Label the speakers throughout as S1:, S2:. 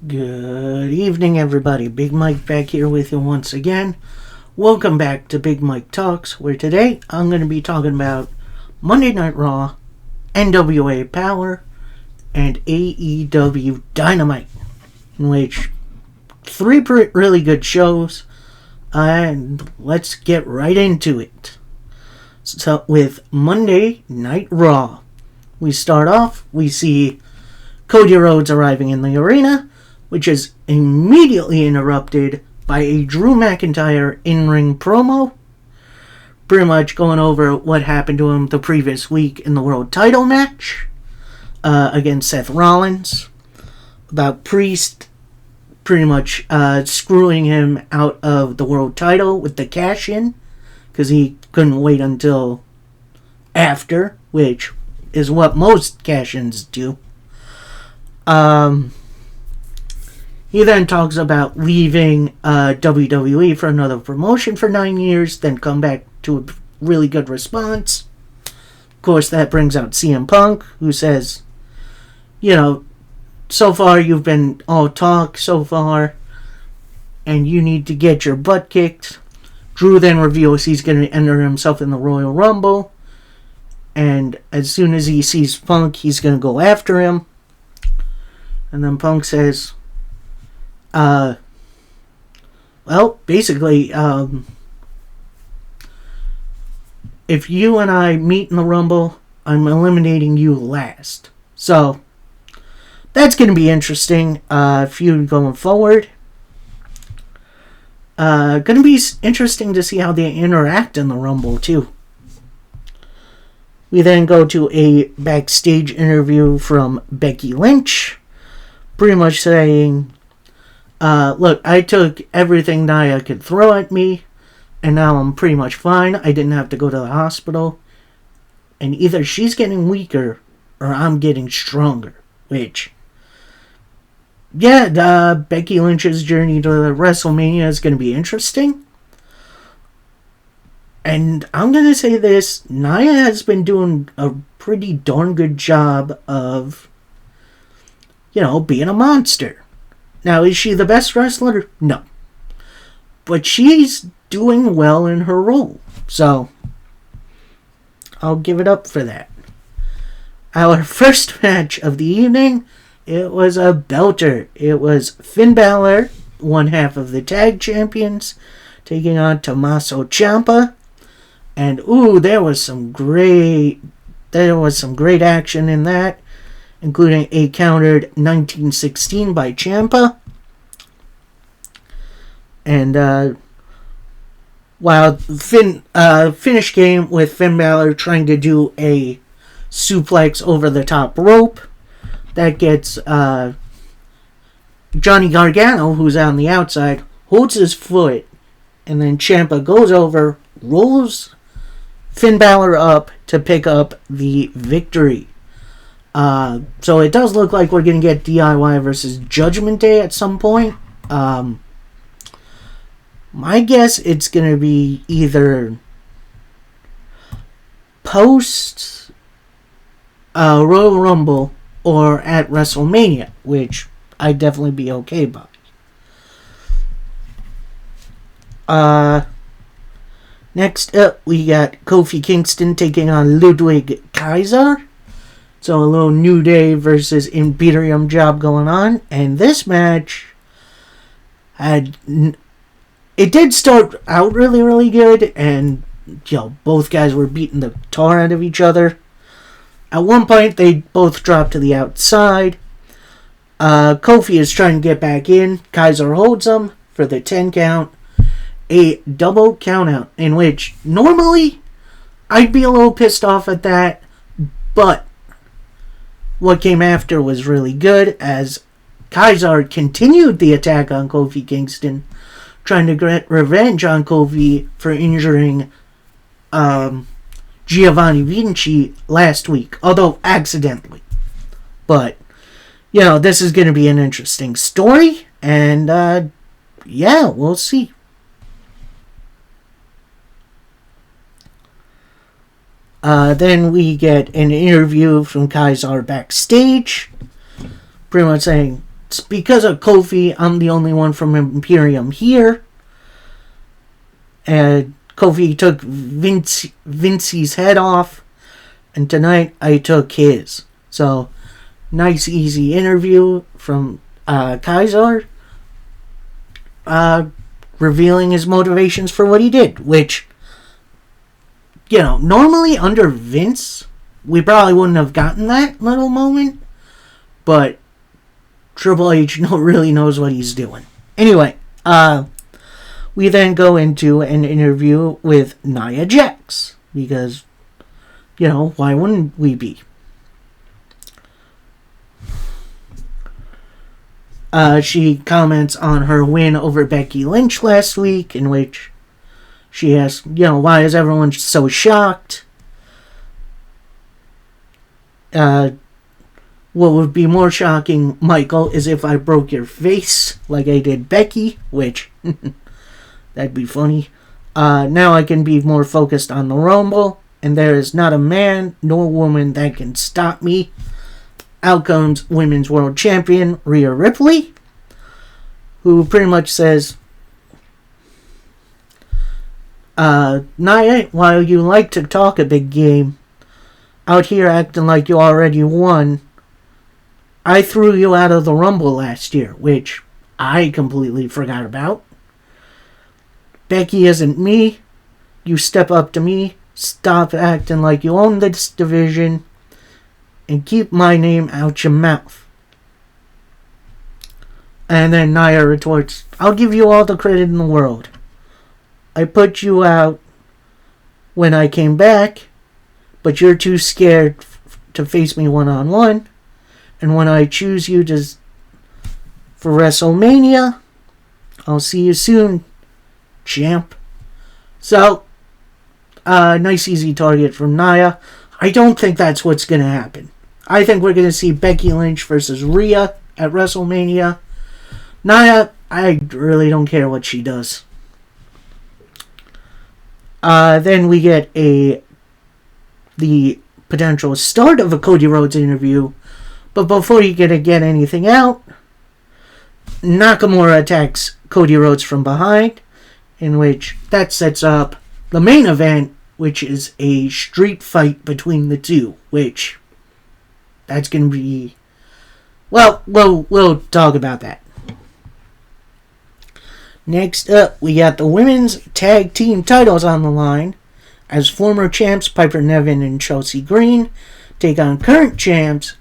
S1: Good evening, everybody. Big Mike back here with you once again. Welcome back to Big Mike Talks, where today I'm going to be talking about Monday Night Raw, NWA Power, and AEW Dynamite, in which three really good shows, and let's get right into it. So, with Monday Night Raw, we start off, we see Cody Rhodes arriving in the arena, which is immediately interrupted by a Drew McIntyre in-ring promo, pretty much going over what happened to him the previous week in the world title match against Seth Rollins, about Priest pretty much screwing him out of the world title with the cash-in, because he couldn't wait until after, which is what most cash-ins do. He then talks about leaving WWE for another promotion for 9 years, then come back to a really good response. Of course, that brings out CM Punk, who says, so far you've been all talk so far, and you need to get your butt kicked. Drew then reveals he's going to enter himself in the Royal Rumble, and as soon as he sees Punk, he's going to go after him. And then Punk says, basically, if you and I meet in the Rumble, I'm eliminating you last. So, that's going to be interesting, feud going forward. Going to be interesting to see how they interact in the Rumble, too. We then go to a backstage interview from Becky Lynch, pretty much saying, look, I took everything Nia could throw at me, and now I'm pretty much fine. I didn't have to go to the hospital. And either she's getting weaker, or I'm getting stronger. Which, Becky Lynch's journey to WrestleMania is going to be interesting. And I'm going to say this, Nia has been doing a pretty darn good job of, being a monster. Now, is she the best wrestler? No. But she's doing well in her role. So, I'll give it up for that. Our first match of the evening, it was a belter. It was Finn Balor, one half of the tag champions, taking on Tommaso Ciampa. And, there was some great action in that, including a countered 1916 by Ciampa. And while finish game with Finn Balor trying to do a suplex over the top rope, that gets Johnny Gargano, who's on the outside, holds his foot, and then Ciampa goes over, rolls Finn Balor up to pick up the victory. So it does look like we're going to get DIY versus Judgment Day at some point. My guess it's going to be either post Royal Rumble or at WrestleMania, which I'd definitely be okay by. Next up, we got Kofi Kingston taking on Ludwig Kaiser. So a little New Day versus Imperium job going on. And this match it did start out really, really good. And, both guys were beating the tar out of each other. At one point, they both dropped to the outside. Kofi is trying to get back in. Kaiser holds him for the 10 count. A double count out, in which normally I'd be a little pissed off at that. But what came after was really good, as Kaiser continued the attack on Kofi Kingston, trying to get revenge on Kofi for injuring Giovanni Vinci last week, although accidentally. But, this is going to be an interesting story, and we'll see. Then we get an interview from Kaiser backstage, pretty much saying, it's because of Kofi, I'm the only one from Imperium here. And Kofi took Vincey's head off, and tonight I took his. So, nice, easy interview from Kaiser, revealing his motivations for what he did, which, normally under Vince, we probably wouldn't have gotten that little moment, but Triple H really knows what he's doing. Anyway, we then go into an interview with Nia Jax, because, why wouldn't we be? She comments on her win over Becky Lynch last week, in which she asks, why is everyone so shocked? What would be more shocking, Michael, is if I broke your face like I did Becky, which, that'd be funny. Now I can be more focused on the Rumble, and there is not a man nor woman that can stop me. Out comes Women's World Champion Rhea Ripley, who pretty much says, Nia, while you like to talk a big game, out here acting like you already won, I threw you out of the Rumble last year, which I completely forgot about. Becky isn't me. You step up to me, stop acting like you own this division, and keep my name out your mouth. And then Nia retorts, I'll give you all the credit in the world. I put you out when I came back, but you're too scared to face me one-on-one. And when I choose you for WrestleMania, I'll see you soon, champ. So, nice easy target from Nia. I don't think that's what's going to happen. I think we're going to see Becky Lynch versus Rhea at WrestleMania. Nia, I really don't care what she does. Then we get the potential start of a Cody Rhodes interview. But before you get anything out, Nakamura attacks Cody Rhodes from behind, in which that sets up the main event, which is a street fight between the two, which that's going to be... Well, we'll talk about that. Next up, we got the women's tag team titles on the line, as former champs Piper Niven and Chelsea Green take on current champs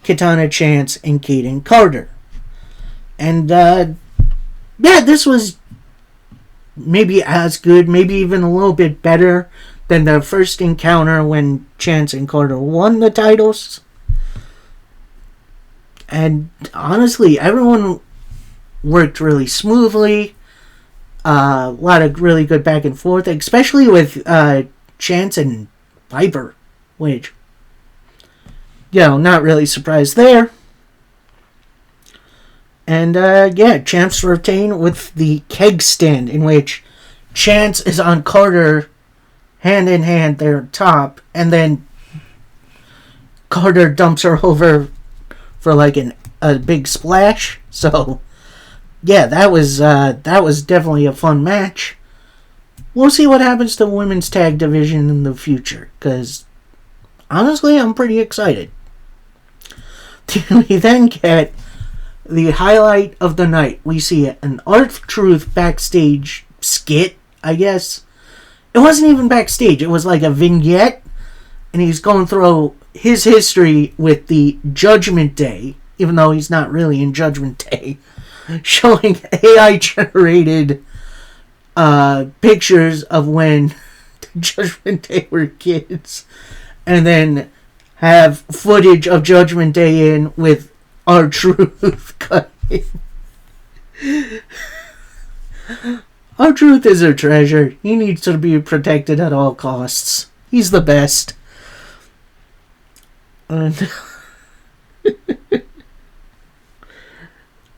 S1: Katana Chance and Kaden Carter. And, this was maybe as good, maybe even a little bit better than the first encounter when Chance and Carter won the titles. And honestly, everyone worked really smoothly. A lot of really good back and forth, especially with Chance and Piper, which, not really surprised there. And, Champs retain with the keg stand, in which Chance is on Carter, hand in hand, there top, and then Carter dumps her over for like a big splash. So, that was definitely a fun match. We'll see what happens to the women's tag division in the future, because honestly, I'm pretty excited. We then get the highlight of the night. We see an R-Truth backstage skit, I guess. It wasn't even backstage. It was like a vignette. And he's going through his history with the Judgment Day, even though he's not really in Judgment Day, showing AI-generated pictures of when the Judgment Day were kids. And then have footage of Judgment Day in with R-Truth cutting. R-Truth is a treasure. He needs to be protected at all costs. He's the best. And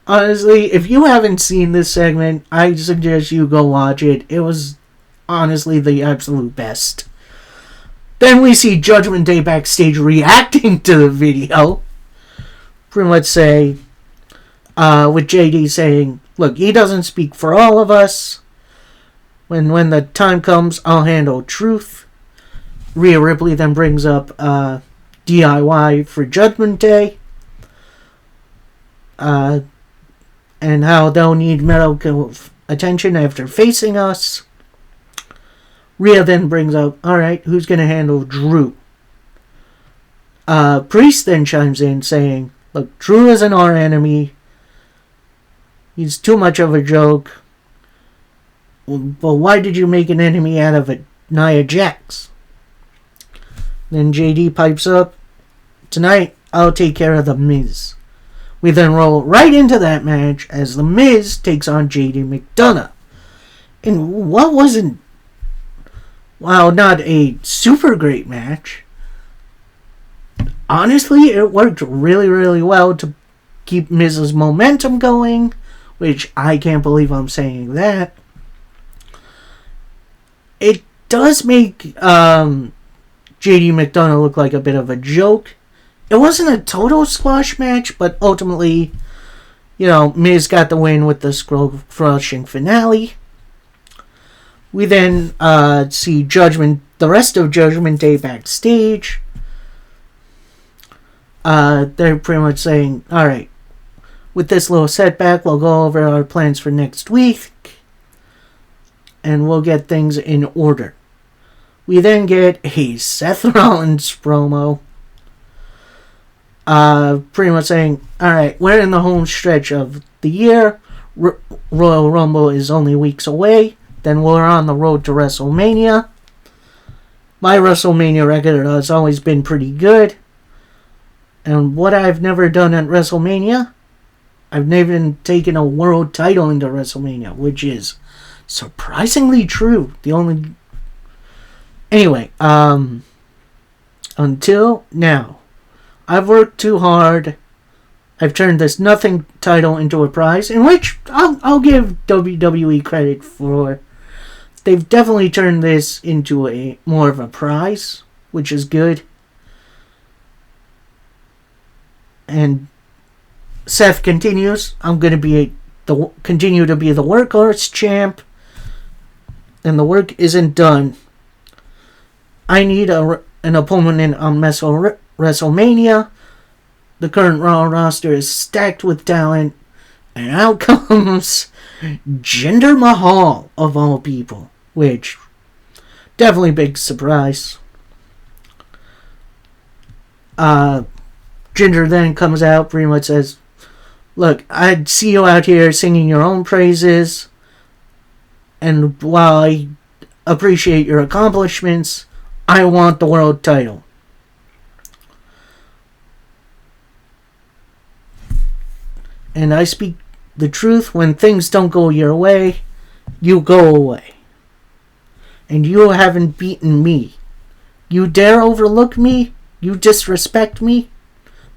S1: honestly, if you haven't seen this segment, I suggest you go watch it. It was honestly the absolute best. Then we see Judgment Day backstage reacting to the video. Pretty much say, with JD saying, look, he doesn't speak for all of us. When the time comes, I'll handle truth. Rhea Ripley then brings up DIY for Judgment Day. And how they'll need medical attention after facing us. Rhea then brings up, alright, who's going to handle Drew? Priest then chimes in saying, look, Drew isn't our enemy. He's too much of a joke. But why did you make an enemy out of it, Nia Jax? Then JD pipes up, tonight I'll take care of The Miz. We then roll right into that match as The Miz takes on JD McDonough. And what wasn't, while not a super great match, honestly, it worked really, really well to keep Miz's momentum going, which I can't believe I'm saying that. It does make JD McDonough look like a bit of a joke. It wasn't a total squash match, but ultimately, Miz got the win with the skull-crushing finale. We then see the rest of Judgment Day backstage. They're pretty much saying, alright, with this little setback, we'll go over our plans for next week, and we'll get things in order. We then get a Seth Rollins promo, pretty much saying, alright, we're in the home stretch of the year, Royal Rumble is only weeks away, then we're on the road to WrestleMania. My WrestleMania record has always been pretty good. And what I've never done at WrestleMania, I've never taken a world title into WrestleMania, which is surprisingly true. Anyway, until now, I've worked too hard. I've turned this nothing title into a prize, in which I'll give WWE credit for. They've definitely turned this into a more of a prize, which is good. And Seth continues, I'm going to continue to be the workhorse champ, and the work isn't done. I need an opponent on WrestleMania. The current Raw roster is stacked with talent, and out comes Jinder Mahal, of all people, which definitely big surprise. Jinder then comes out, pretty much says, look, I'd see you out here singing your own praises, and while I appreciate your accomplishments, I want the world title. And I speak the truth, when things don't go your way, you go away. And you haven't beaten me. You dare overlook me? You disrespect me?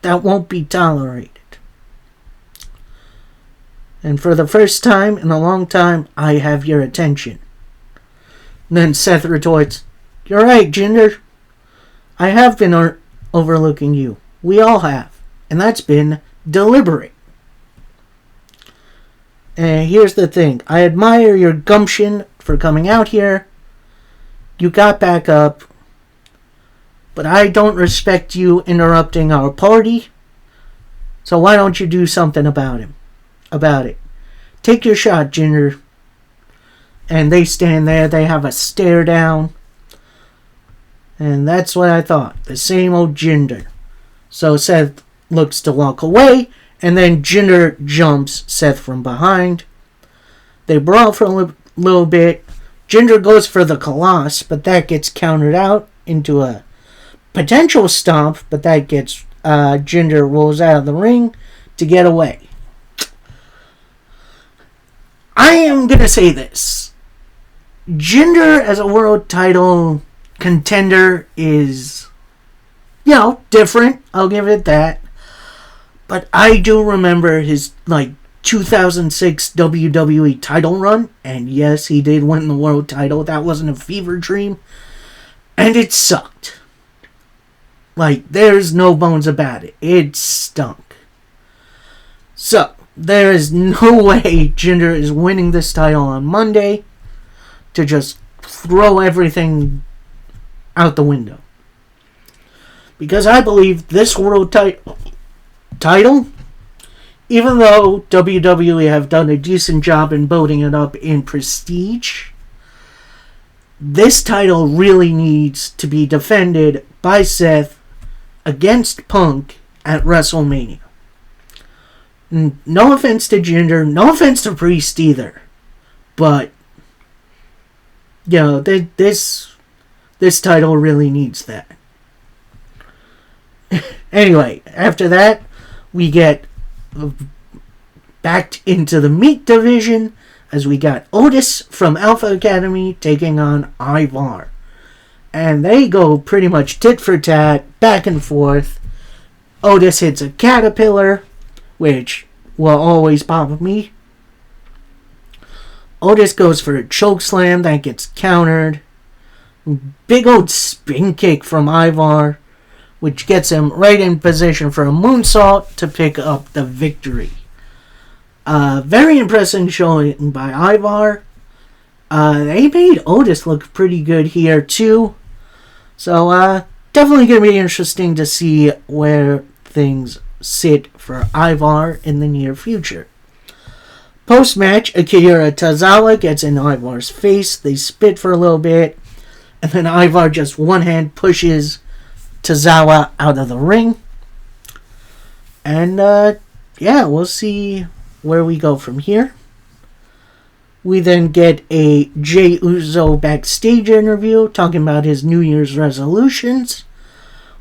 S1: That won't be tolerated. And for the first time in a long time, I have your attention. And then Seth retorts, you're right, Jinder. I have been overlooking you. We all have. And that's been deliberate. And here's the thing. I admire your gumption for coming out here. You got back up. But I don't respect you interrupting our party. So why don't you do something about it? Take your shot, Jinder. And they stand there. They have a stare down. And that's what I thought. The same old Jinder. So Seth looks to walk away. And then Jinder jumps Seth from behind. They brawl for a little bit. Jinder goes for the Colossus, but that gets countered out into a potential stomp, but that gets Jinder rolls out of the ring to get away. I am going to say this. Jinder as a world title contender is, different. I'll give it that. But I do remember his, 2006 WWE title run. And yes, he did win the world title. That wasn't a fever dream. And it sucked. There's no bones about it. It stunk. So, there is no way Jinder is winning this title on Monday to just throw everything out the window. Because I believe this world title, even though WWE have done a decent job in building it up in prestige, this title really needs to be defended by Seth against Punk at WrestleMania. No offense to Jinder, no offense to Priest either, but this title really needs that. Anyway, after that, we get back into the meat division as we got Otis from Alpha Academy taking on Ivar. And they go pretty much tit for tat, back and forth. Otis hits a caterpillar, which will always pop me. Otis goes for a choke slam that gets countered. Big old spin kick from Ivar, which gets him right in position for a moonsault to pick up the victory. Very impressive showing by Ivar. They made Otis look pretty good here too. So definitely going to be interesting to see where things sit for Ivar in the near future. Post-match, Akira Tozawa gets in Ivar's face. They spit for a little bit. And then Ivar just one hand pushes Tozawa out of the ring. And we'll see where we go from here. We then get a Jey Uso backstage interview talking about his New Year's resolutions,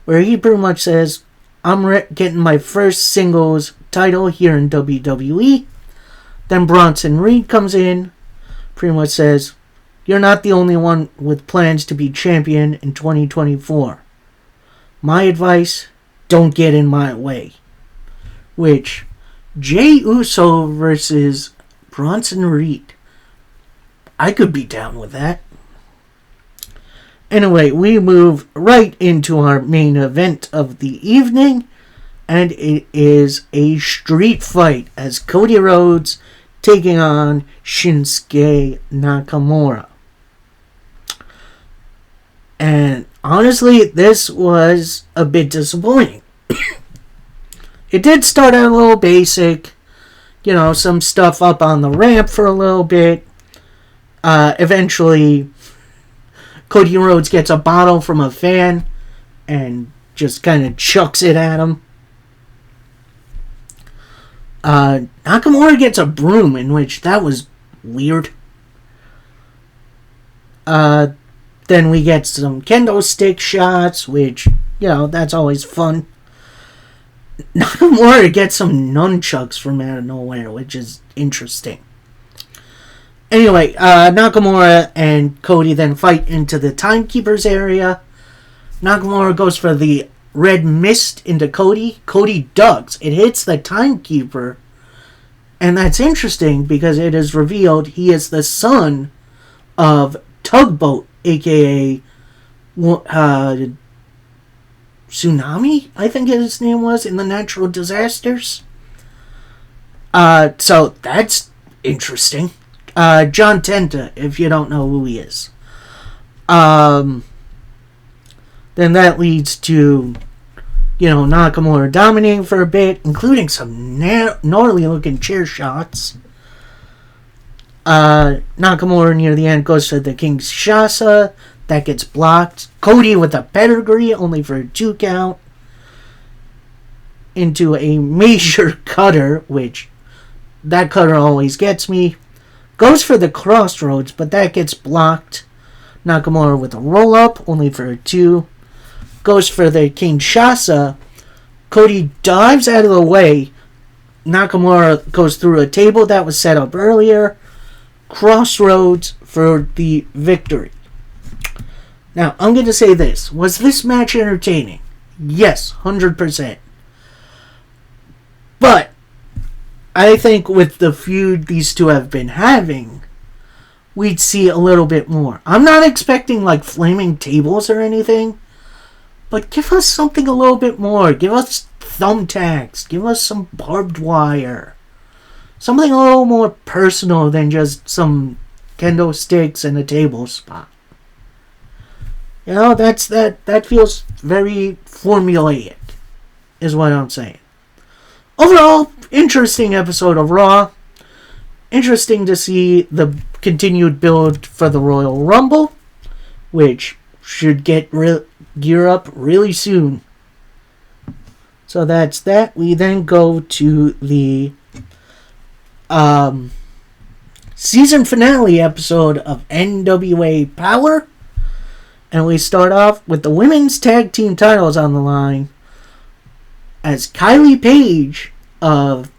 S1: where he pretty much says, I'm getting my first singles title here in WWE. Then Bronson Reed comes in, pretty much says, you're not the only one with plans to be champion in 2024. My advice, don't get in my way. Which, Jey Uso versus Bronson Reed. I could be down with that. Anyway, we move right into our main event of the evening, and it is a street fight as Cody Rhodes taking on Shinsuke Nakamura. And honestly, this was a bit disappointing. It did start out a little basic, some stuff up on the ramp for a little bit. Eventually, Cody Rhodes gets a bottle from a fan and just kind of chucks it at him. Nakamura gets a broom, in which that was weird. Then we get some kendo stick shots, which, that's always fun. Nakamura gets some nunchucks from out of nowhere, which is interesting. Anyway, Nakamura and Cody then fight into the Timekeeper's area. Nakamura goes for the red mist into Cody. Cody ducks. It hits the Timekeeper. And that's interesting because it is revealed he is the son of Tugboat, a.k.a. Tsunami, I think his name was, in the natural disasters. So that's interesting. John Tenta, if you don't know who he is. Then that leads to, Nakamura dominating for a bit, including some gnarly looking chair shots. Nakamura near the end goes for the Kinshasa. That gets blocked. Cody with a pedigree, only for a 2 count. Into a major cutter, which that cutter always gets me. Goes for the crossroads, but that gets blocked. Nakamura with a roll-up, only for a 2. Goes for the Kinshasa. Cody dives out of the way. Nakamura goes through a table that was set up earlier. Crossroads for the victory. Now, I'm going to say this. Was this match entertaining? Yes, 100%. But I think with the feud these two have been having, we'd see a little bit more. I'm not expecting like flaming tables or anything, but give us something a little bit more. Give us thumbtacks. Give us some barbed wire. something a little more personal than just some kendo sticks and a table spot. You know, that feels very formulaic, is what I'm saying. Overall, interesting episode of Raw. Interesting to see the continued build for the Royal Rumble, which should gear up really soon. So that's that. We then go to the season finale episode of NWA Power. And we start off with the women's tag team titles on the line as Kylie Paige of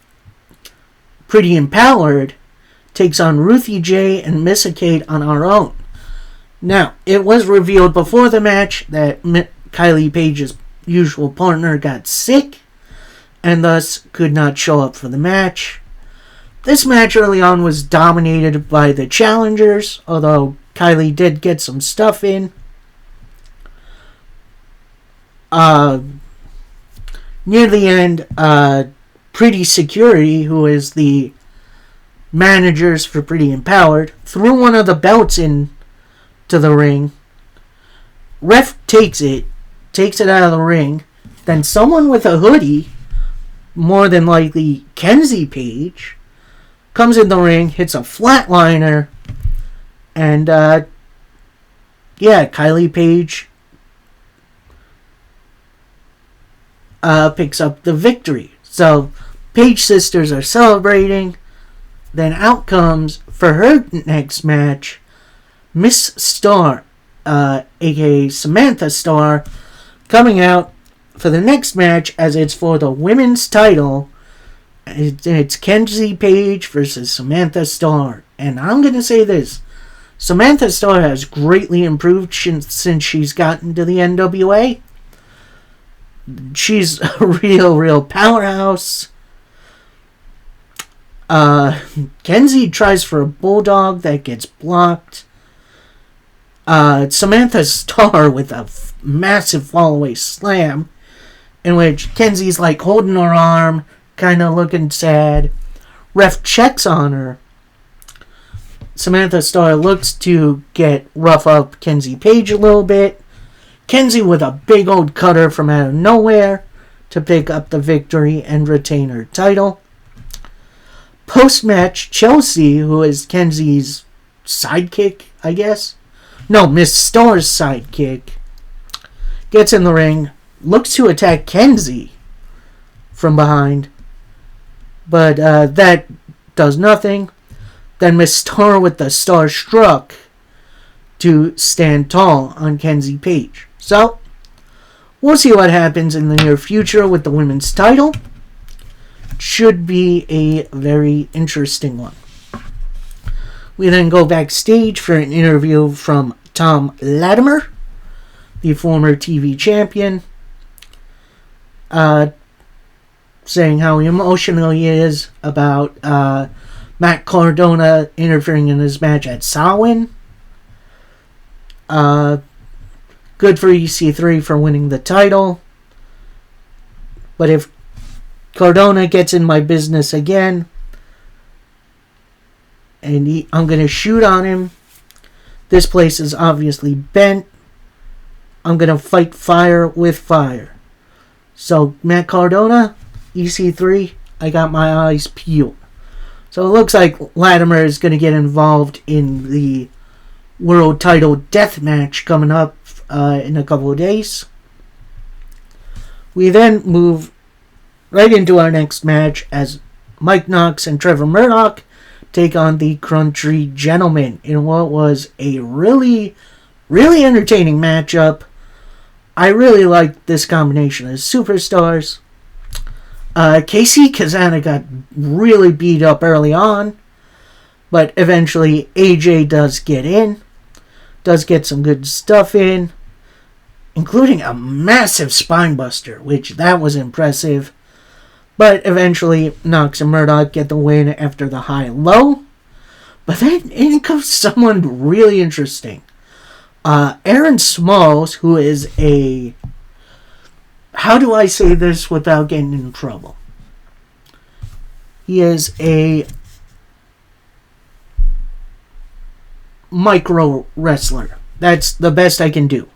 S1: Pretty Empowered takes on Ruthie J and Missa Kate on Our Own. Now, it was revealed before the match that Kylie Paige's usual partner got sick and thus could not show up for the match. This match early on was dominated by the challengers, although Kylie did get some stuff in. Near the end, Pretty Security, who is the managers for Pretty Empowered, threw one of the belts in to the ring. Ref takes it out of the ring. Then someone with a hoodie, more than likely Kenzie Page, comes in the ring, hits a flatliner, and Kylie Page picks up the victory. So, Page sisters are celebrating. Then out comes, for her next match, Miss Star, aka Samantha Star, coming out for the next match as it's for the women's title. It's Kenzie Page versus Samantha Star. And I'm going to say this. Samantha Star has greatly improved since she's gotten to the NWA. She's a real powerhouse. Kenzie tries for a bulldog that gets blocked. Samantha Star with a massive fallaway slam, in which Kenzie's like holding her arm, kind of looking sad. Ref checks on her. Samantha Star looks to rough up Kenzie Page a little bit. Kenzie with a big old cutter from out of nowhere to pick up the victory and retain her title. Post-match, Chelsea, who is Kenzie's sidekick, I guess. No, Miss Star's sidekick, gets in the ring, looks to attack Kenzie from behind, but that does nothing. Then Miss Star with the Star Struck to stand tall on Kenzie Page. So, we'll see what happens in the near future with the women's title. Should be a very interesting one. We then go backstage for an interview from Tom Latimer, the former TV champion, saying how emotional he is about Matt Cardona interfering in his match at Samhain. Good for EC3 for winning the title. But if Cardona gets in my business again, and I'm going to shoot on him, this place is obviously bent. I'm going to fight fire with fire. So, Matt Cardona, EC3, I got my eyes peeled. So it looks like Latimer is going to get involved in the world title death match coming up in a couple of days. We then move right into our next match as Mike Knox and Trevor Murdoch take on the Country Gentlemen in what was a really entertaining matchup. I really liked this combination of superstars. KC Kazana got really beat up early on, but eventually AJ does get some good stuff in, including a massive spinebuster, which that was impressive. But eventually, Knox and Murdoch get the win after the high-low. But then in comes someone really interesting. Aaron Smalls, who is a... How do I say this without getting in trouble? He is a micro wrestler. That's the best I can do.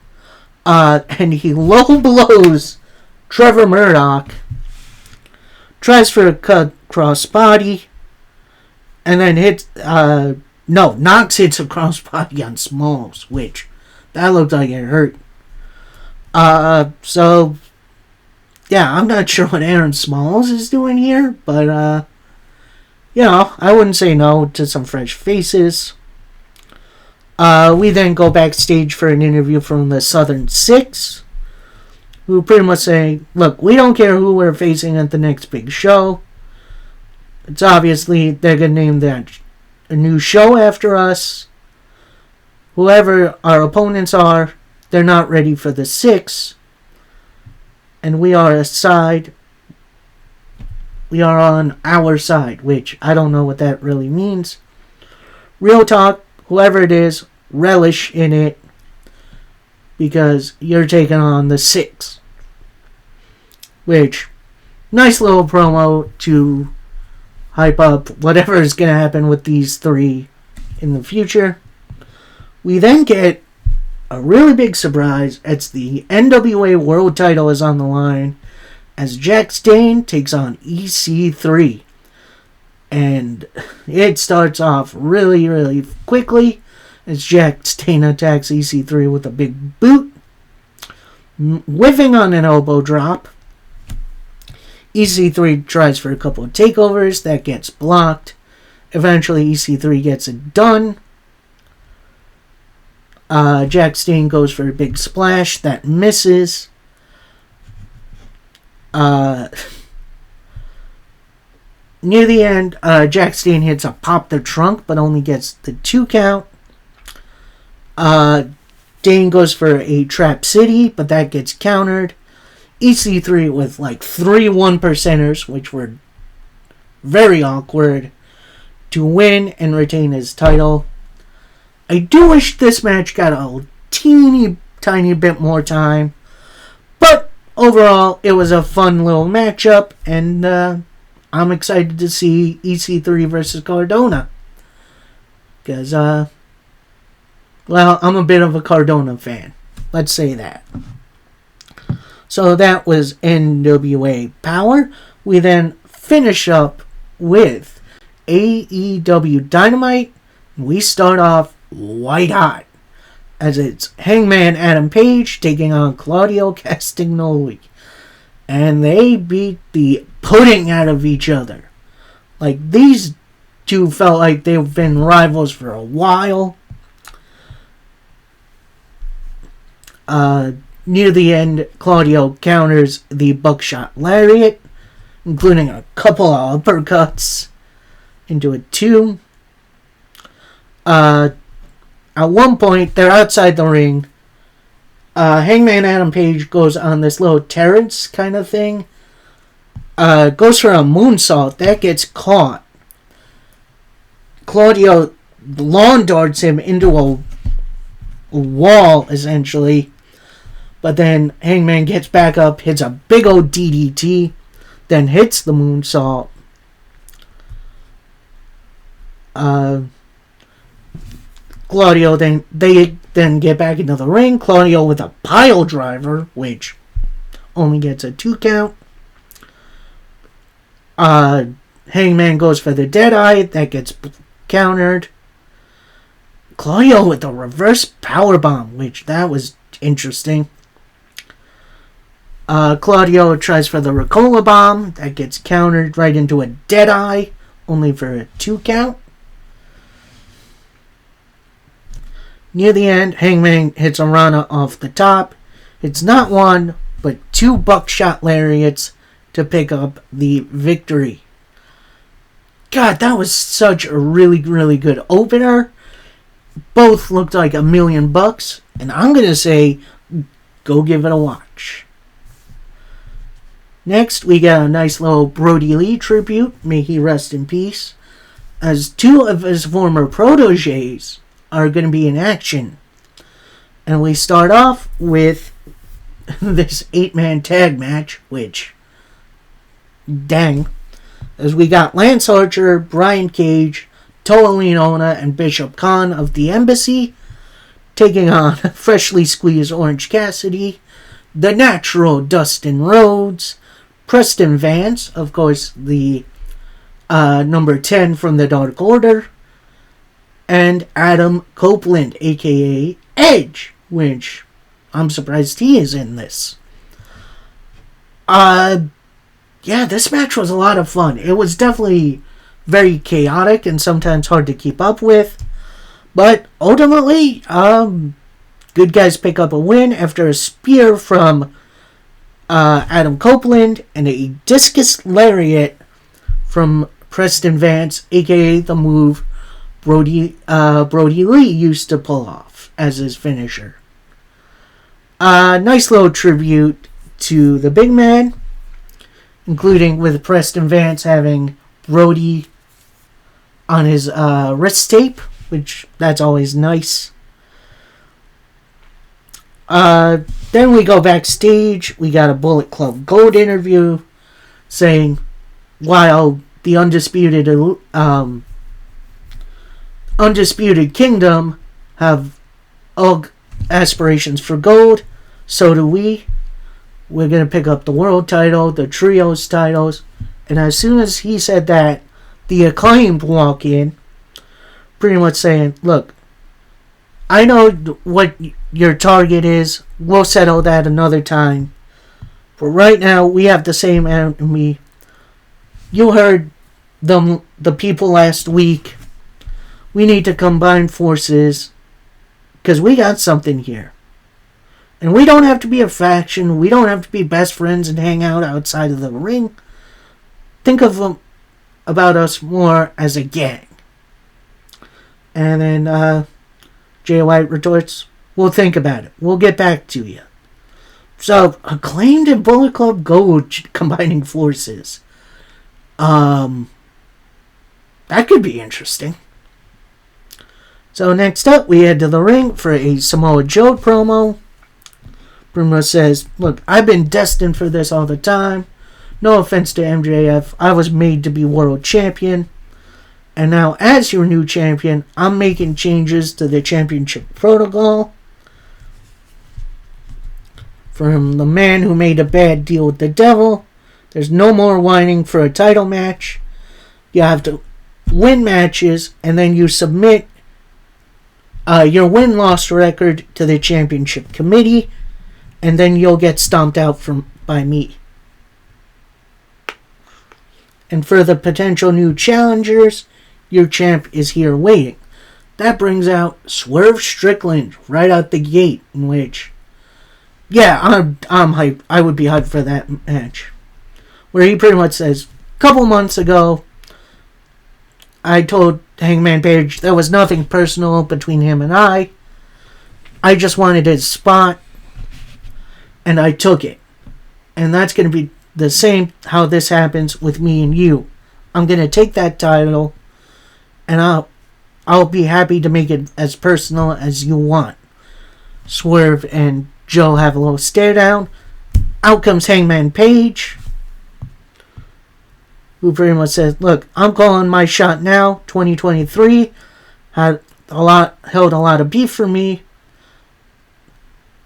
S1: And he low blows Trevor Murdoch, tries for a cut cross body, and then knocks hits a crossbody on Smalls, which that looked like it hurt. So yeah, I'm not sure what Aaron Smalls is doing here, but I wouldn't say no to some fresh faces. We then go backstage for an interview from the Southern Six, who pretty much say, look, we don't care who we're facing at the next big show. It's obviously they're going to name that a new show after us. Whoever our opponents are, they're not ready for the Six. And we are on our side, which I don't know what that really means. Real talk, whoever it is, relish in it, because you're taking on the Six. Which, nice little promo to hype up whatever is going to happen with these three in the future. We then get a really big surprise. It's the NWA World Title is on the line as Jack Stane takes on EC3. And it starts off really, really quickly as Jack Stane attacks EC3 with a big boot, whiffing on an elbow drop. EC3 tries for a couple of takeovers. That gets blocked. Eventually, EC3 gets it done. Jack Stane goes for a big splash. That misses. Near the end, Jack Stane hits a pop the trunk, but only gets the 2 count. Dane goes for a Trap City, but that gets countered. EC3 with like 3 1%ers, which were very awkward, to win and retain his title. I do wish this match got a teeny tiny bit more time, but overall it was a fun little matchup, and I'm excited to see EC3 versus Cardona, because I'm a bit of a Cardona fan, let's say that. So that was NWA Power. We then finish up with AEW Dynamite. We start off white hot, as it's Hangman Adam Page taking on Claudio Castagnoli. And they beat the pudding out of each other. Like, these two felt like they've been rivals for a while. Near the end, Claudio counters the buckshot lariat, including a couple of uppercuts into a 2. At one point, they're outside the ring. Hangman Adam Page goes on this little terrace kind of thing. Goes for a moonsault. That gets caught. Claudio lawn darts him into a wall, essentially. But then Hangman gets back up, hits a big old DDT, then hits the moonsault. Claudio they get back into the ring. Claudio with a pile driver, which only gets a 2 count. Hangman goes for the Deadeye, that gets countered. Claudio with a reverse powerbomb, which that was interesting. Claudio tries for the Ricola bomb, that gets countered right into a Deadeye, only for a 2 count. Near the end, Hangman hits a Rana off the top. It's not 1, but 2 buckshot lariats to pick up the victory. God, that was such a really, really good opener. Both looked like $1 million, and I'm going to say, go give it a watch. Next, we got a nice little Brody Lee tribute, may he rest in peace, as 2 of his former proteges are going to be in action. And we start off with this 8-man tag match, which, dang. as we got Lance Archer, Brian Cage, Toa Leona, and Bishop Khan of the Embassy taking on freshly squeezed Orange Cassidy, the Natural Dustin Rhodes, Preston Vance, of course, the number 10 from the Dark Order, and Adam Copeland, aka Edge, which I'm surprised he is in this. Yeah, this match was a lot of fun. It was definitely very chaotic and sometimes hard to keep up with. But ultimately, good guys pick up a win after a spear from Adam Copeland and a discus lariat from Preston Vance, aka the move Brody Lee used to pull off as his finisher. Nice little tribute to the big man, including with Preston Vance having Brody on his wrist tape, which that's always nice. Then we go backstage. We got a Bullet Club Gold interview saying while the Undisputed Kingdom have aspirations for gold, so do we. We're going to pick up the world title, the trios titles. And as soon as he said that, the Acclaimed walk in, pretty much saying, look, I know what your target is. We'll settle that another time. But right now, we have the same enemy. You heard the people last week. We need to combine forces because we got something here. And we don't have to be a faction. We don't have to be best friends and hang out outside of the ring. Think of them about us more as a gang. And then Jay White retorts, we'll think about it. We'll get back to you. So, Acclaimed and Bullet Club Gold combining forces. That could be interesting. So next up, we head to the ring for a Samoa Joe promo. Bruno says, look, I've been destined for this all the time. No offense to MJF. I was made to be world champion. And now, as your new champion, I'm making changes to the championship protocol. From the man who made a bad deal with the devil, there's no more whining for a title match. You have to win matches, and then you submit your win-loss record to the championship committee, and then you'll get stomped out by me. And for the potential new challengers, your champ is here waiting. That brings out Swerve Strickland right out the gate, in which, yeah, I'm hyped. I would be hyped for that match. Where he pretty much says, a couple months ago, I told Hangman Page there was nothing personal between him and I. I just wanted his spot, and I took it. And that's going to be the same how this happens with me and you. I'm going to take that title, and I'll be happy to make it as personal as you want. Swerve and Joe have a little stare down. Out comes Hangman Page, who pretty much says, look, I'm calling my shot now. 2023 held a lot of beef for me.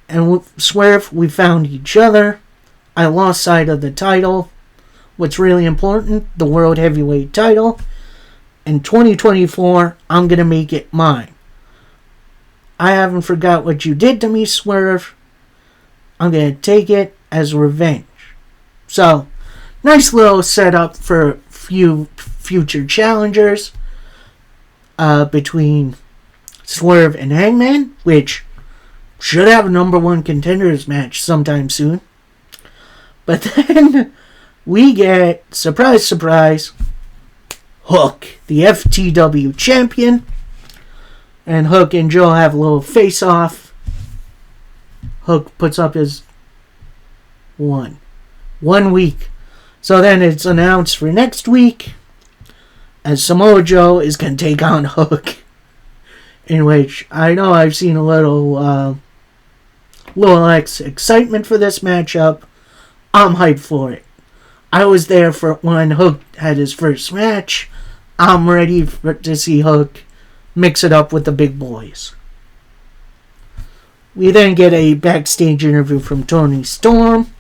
S1: And with Swerve, we found each other. I lost sight of the title. What's really important, the World Heavyweight title. In 2024, I'm going to make it mine. I haven't forgot what you did to me, Swerve. I'm going to take it as revenge. So, nice little setup for a few future challengers between Swerve and Hangman, which should have a number one contenders match sometime soon. But then we get, surprise, surprise, Hook, the FTW champion. And Hook and Joe have a little face-off. Hook puts up his 1 week. So then it's announced for next week as Samoa Joe is going to take on Hook. In which I know I've seen a little excitement for this matchup. I'm hyped for it. I was there for when Hook had his first match. I'm ready to see Hook mix it up with the big boys. We then get a backstage interview from Toni Storm,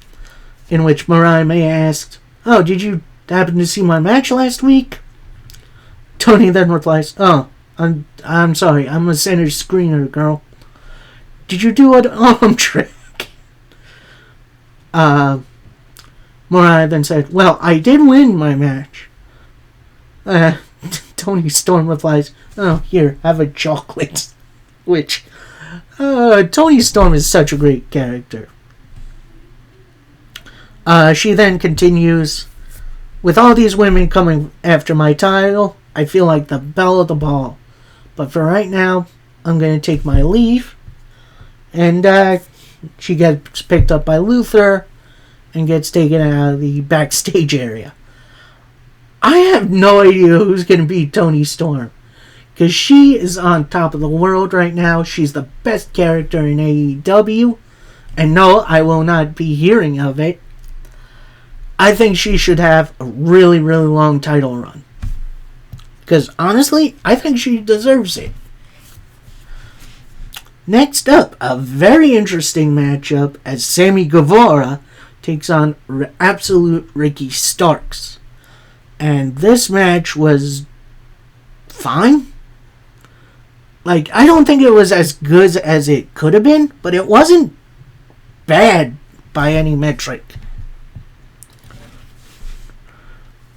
S1: in which Mariah May asked, "Oh, did you happen to see my match last week?" Toni then replies, "Oh, I'm sorry, I'm a center screener, girl. Did you do an arm trick?" Mariah then said, "Well, I did win my match." Toni Storm replies, "Oh, here, have a chocolate." Which, Toni Storm is such a great character. She then continues, "With all these women coming after my title, I feel like the belle of the ball. But for right now, I'm going to take my leave." And she gets picked up by Luther and gets taken out of the backstage area. I have no idea who's going to beat Toni Storm, because she is on top of the world right now. She's the best character in AEW. And no, I will not be hearing of it. I think she should have a really, really long title run. Because honestly, I think she deserves it. Next up, a very interesting matchup as Sammy Guevara takes on Absolute Ricky Starks. And this match was fine. Like, I don't think it was as good as it could have been, but it wasn't bad by any metric.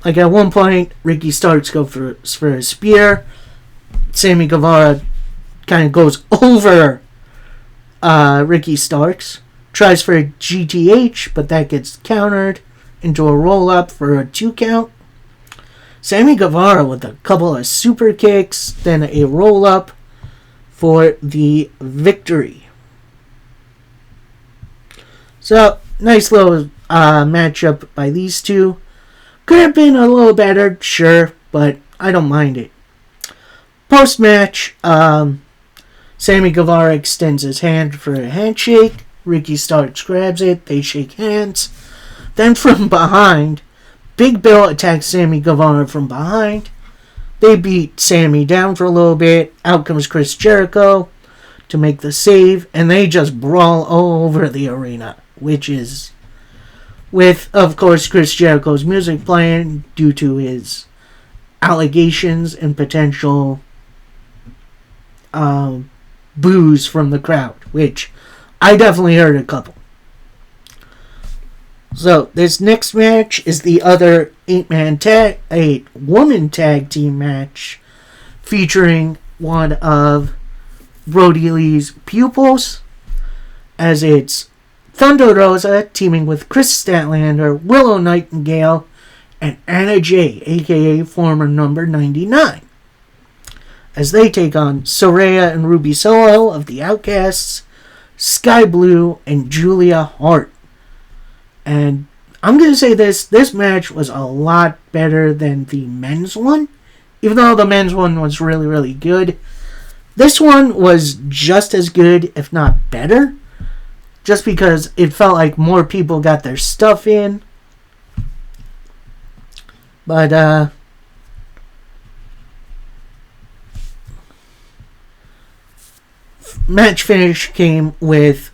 S1: Like, at one point, Ricky Starks goes for a spear. Sammy Guevara kind of goes over Ricky Starks. Tries for a GTH, but that gets countered into a roll-up for a 2 count. Sammy Guevara with a couple of super kicks, then a roll-up for the victory. So, nice little matchup by these two. Could have been a little better, sure, but I don't mind it. Post-match, Sammy Guevara extends his hand for a handshake. Ricky Starks grabs it. They shake hands. Then from behind, Big Bill attacks Sammy Guevara from behind. They beat Sammy down for a little bit. Out comes Chris Jericho to make the save. And they just brawl all over the arena, which is with, of course, Chris Jericho's music playing due to his allegations and potential boos from the crowd, which I definitely heard a couple. So this next match is the other 8-woman tag team match featuring one of Brody Lee's pupils, as it's Thunder Rosa teaming with Chris Statlander, Willow Nightingale, and Anna Jay, aka former number 99, as they take on Saraya and Ruby Soho of the Outcasts, Sky Blue, and Julia Hart. And I'm going to say this match was a lot better than the men's one. Even though the men's one was really, really good, this one was just as good, if not better. Just because it felt like more people got their stuff in. But, match finish came with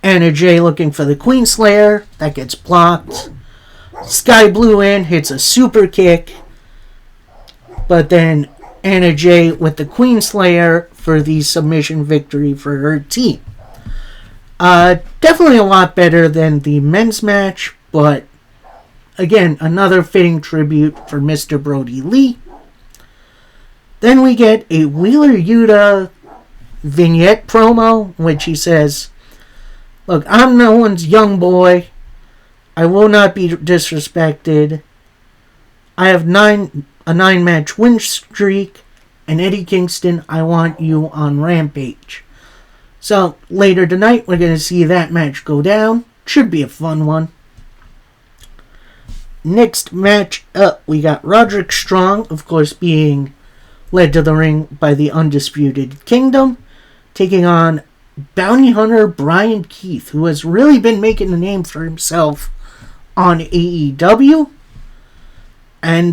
S1: Anna Jay looking for the Queen Slayer. That gets blocked. Sky Blue in hits a super kick. But then Anna Jay with the Queen Slayer for the submission victory for her team. Definitely a lot better than the men's match, but again, another fitting tribute for Mr. Brody Lee. Then we get a Wheeler Yuta vignette promo, in which he says, "Look, I'm no one's young boy. I will not be disrespected. I have a 9-match win streak, and Eddie Kingston, I want you on Rampage." So, later tonight, we're going to see that match go down. Should be a fun one. Next match up, we got Roderick Strong, of course, being led to the ring by the Undisputed Kingdom, taking on bounty hunter Brian Keith, who has really been making a name for himself on AEW. And,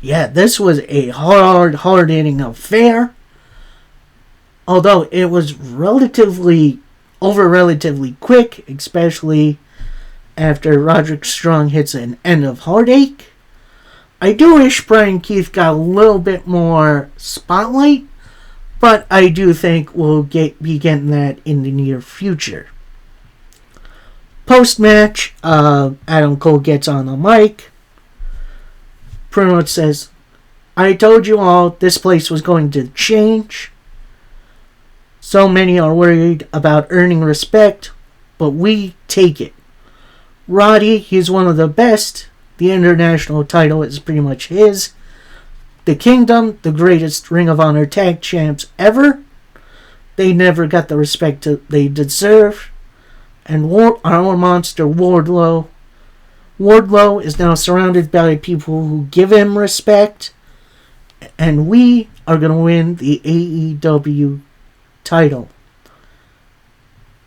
S1: this was a hard-hitting affair. Although it was relatively quick, especially after Roderick Strong hits an end of Heartache. I do wish Brian Keith got a little bit more spotlight, but I do think we'll be getting that in the near future. Post-match, Adam Cole gets on the mic. Pretty much says, I told you all this place was going to change. So many are worried about earning respect, but we take it. Roddy, he's one of the best. The international title is pretty much his. The Kingdom, the greatest Ring of Honor tag champs ever. They never got the respect they deserve. And our monster Wardlow. Wardlow is now surrounded by people who give him respect. And we are going to win the AEW title.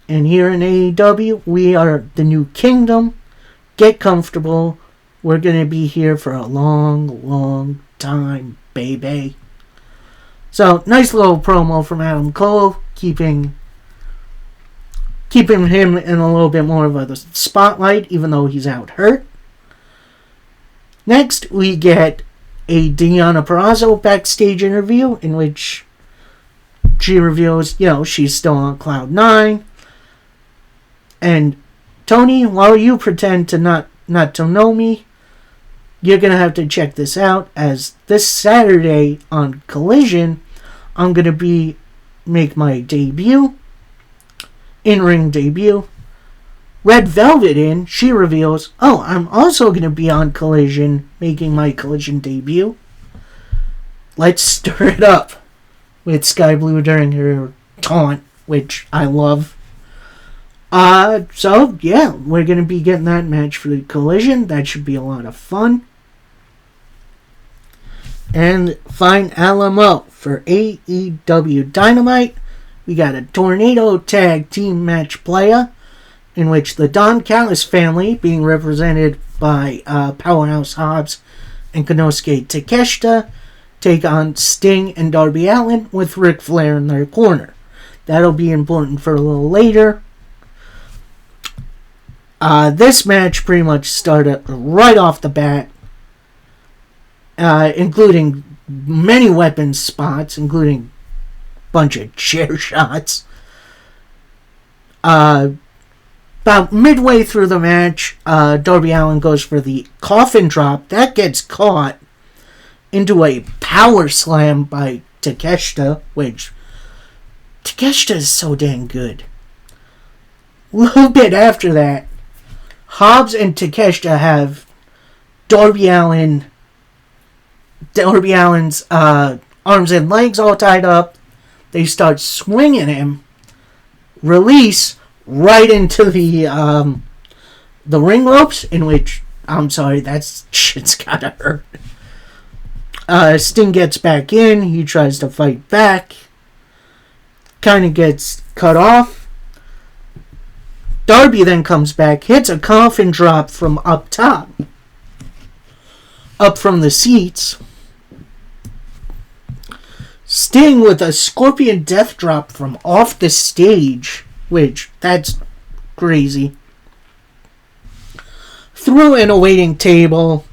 S1: And here in AEW, we are the new Kingdom. Get comfortable. We're going to be here for a long, long time, baby. So, nice little promo from Adam Cole, keeping him in a little bit more of a spotlight, even though he's out hurt. Next, we get a Deonna Purrazzo backstage interview in which she reveals, she's still on Cloud 9. And Tony, while you pretend to not to know me, you're going to have to check this out, as this Saturday on Collision, I'm going to make my debut, in-ring debut. Red Velvet she reveals, I'm also going to be on Collision, making my Collision debut. Let's stir it up with Sky Blue during her taunt, which I love. We're going to be getting that match for the Collision. That should be a lot of fun. And find Alamo for AEW Dynamite. We got a Tornado Tag Team match playa, in which the Don Callis family, being represented by Powerhouse Hobbs and Konosuke Takeshita, take on Sting and Darby Allin with Ric Flair in their corner. That'll be important for a little later. This match pretty much started right off the bat, including many weapon spots, including a bunch of chair shots. About midway through the match, Darby Allin goes for the coffin drop. That gets caught into a power slam by Takeshita, which Takeshita is so dang good. A little bit after that, Hobbs and Takeshita have Darby Allin's arms and legs all tied up. They start swinging him. Release right into the ring ropes, in which, I'm sorry, that shit's gotta hurt. Sting gets back in. He tries to fight back. Kind of gets cut off. Darby then comes back, hits a coffin drop from up top. Up from the seats. Sting with a Scorpion Death Drop from off the stage, which, that's crazy. Through in a waiting table,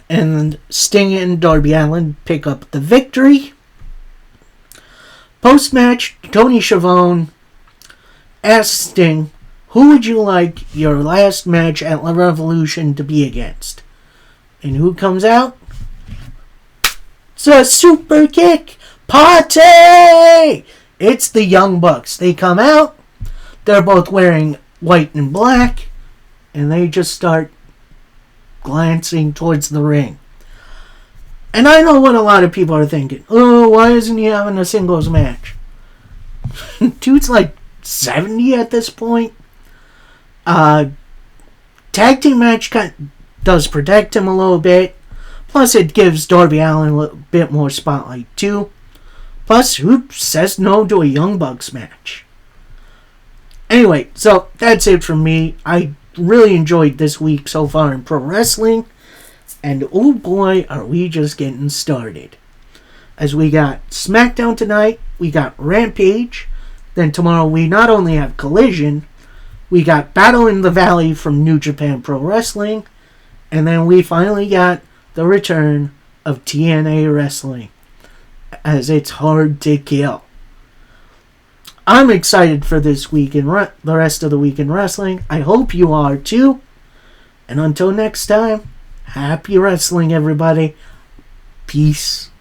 S1: and Sting and Darby Allin pick up the victory. Post-match, Tony Schiavone asks Sting, who would you like your last match at La Revolution to be against? And who comes out? It's a super kick party! It's the Young Bucks. They come out. They're both wearing white and black. And they just start glancing towards the ring. And I know what a lot of people are thinking. Oh, why isn't he having a singles match? Dude's like 70 at this point. Tag team match does protect him a little bit. Plus, it gives Darby Allin a little bit more spotlight too. Plus, who says no to a Young Bucks match? Anyway, so that's it from me. I really enjoyed this week so far in pro wrestling. And oh boy, are we just getting started. As we got SmackDown tonight, we got Rampage. Then tomorrow we not only have Collision, we got Battle in the Valley from New Japan Pro Wrestling. And then we finally got the return of TNA Wrestling, as it's hard to kill. I'm excited for this week in the rest of the week in wrestling. I hope you are too. And until next time, happy wrestling, everybody. Peace.